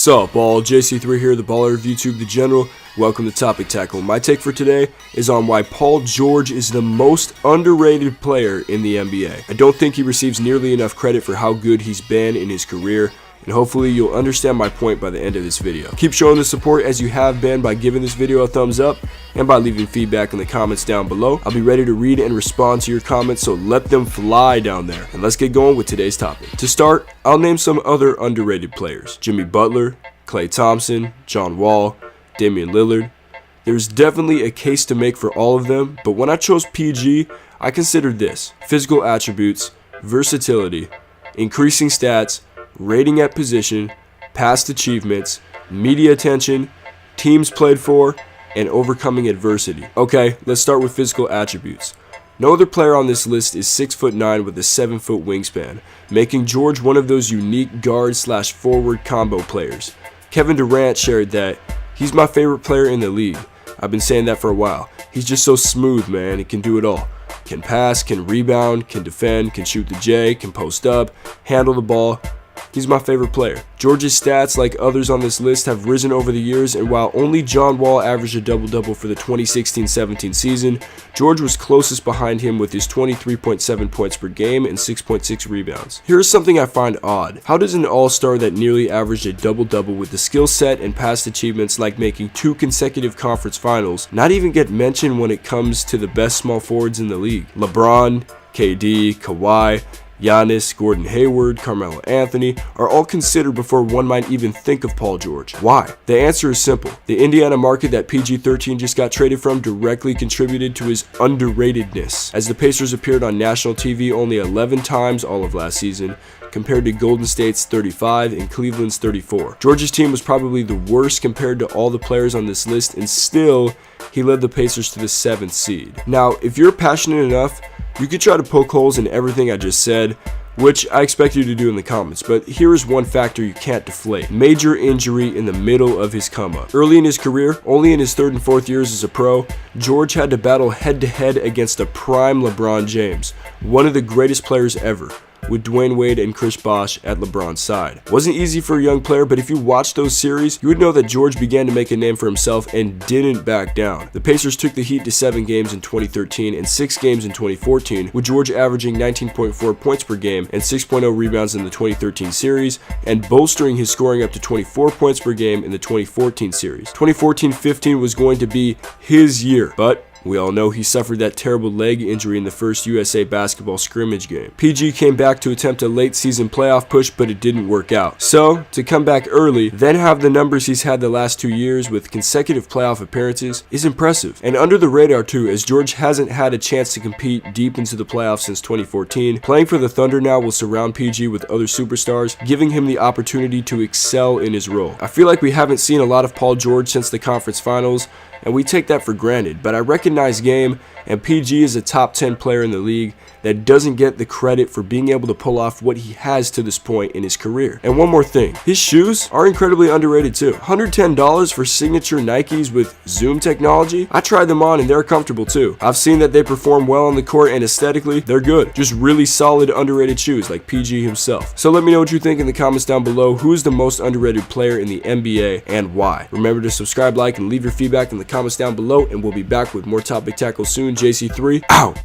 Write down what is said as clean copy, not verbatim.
What's up, all? JC3 here, the baller of YouTube, the general. Welcome to Topic Tackle. My take for today is on why Paul George is the most underrated player in the NBA. I don't think he receives nearly enough credit for how good he's been in his career, and hopefully you'll understand my point by the end of this video. Keep showing the support as you have been by giving this video a thumbs up and by leaving feedback in the comments down below. I'll be ready to read and respond to your comments, so let them fly down there. And let's get going with today's topic. To start, I'll name some other underrated players. Jimmy Butler, Klay Thompson, John Wall, Damian Lillard. There's definitely a case to make for all of them, but when I chose PG, I considered this: physical attributes, versatility, increasing stats, rating at position, past achievements, media attention, teams played for, and overcoming adversity. Okay, let's start with physical attributes. No other player on this list is 6'9" with a 7-foot wingspan, making George one of those unique guard/forward combo players. Kevin Durant shared that, "He's my favorite player in the league. I've been saying that for a while. He's just so smooth, man. He can do it all. Can pass, can rebound, can defend, can shoot the J, can post up, handle the ball. He's my favorite player." George's stats, like others on this list, have risen over the years, and while only John Wall averaged a double-double for the 2016-17 season, George was closest behind him with his 23.7 points per game and 6.6 rebounds. Here is something I find odd. How does an all-star that nearly averaged a double-double with the skill set and past achievements like making 2 consecutive conference finals not even get mentioned when it comes to the best small forwards in the league? LeBron, KD, Kawhi, Giannis, Gordon Hayward, Carmelo Anthony are all considered before one might even think of Paul George. Why? The answer is simple. The Indiana market that PG-13 just got traded from directly contributed to his underratedness, as the Pacers appeared on national TV only 11 times all of last season, compared to Golden State's 35 and Cleveland's 34. George's team was probably the worst compared to all the players on this list, and still, he led the Pacers to the 7th seed. Now, if you're passionate enough, you could try to poke holes in everything I just said, which I expect you to do in the comments, but here is one factor you can't deflate: major injury in the middle of his come up. Early in his career, only in his 3rd and 4th years as a pro, George had to battle head-to-head against a prime LeBron James, one of the greatest players ever, with Dwayne Wade and Chris Bosh at LeBron's side. Wasn't easy for a young player, but if you watch those series, you would know that George began to make a name for himself and didn't back down. The Pacers took the Heat to 7 games in 2013 and 6 games in 2014, with George averaging 19.4 points per game and 6.0 rebounds in the 2013 series, and bolstering his scoring up to 24 points per game in the 2014 series. 2014-15 was going to be his year, but we all know he suffered that terrible leg injury in the first USA basketball scrimmage game. PG came back to attempt a late season playoff push, but it didn't work out. So, to come back early, then have the numbers he's had the last 2 years with consecutive playoff appearances is impressive. And under the radar too, as George hasn't had a chance to compete deep into the playoffs since 2014. Playing for the Thunder now will surround PG with other superstars, giving him the opportunity to excel in his role. I feel like we haven't seen a lot of Paul George since the conference finals, and we take that for granted, but I recognize game, and PG is a top 10 player in the league that doesn't get the credit for being able to pull off what he has to this point in his career. And one more thing, his shoes are incredibly underrated too. $110 for signature Nikes with Zoom technology. I tried them on and they're comfortable too. I've seen that they perform well on the court, and aesthetically, they're good. Just really solid underrated shoes like PG himself. So let me know what you think in the comments down below. Who is the most underrated player in the NBA and why? Remember to subscribe, like, and leave your feedback in the comments down below, and we'll be back with more Topic Tackle soon. JC3 out.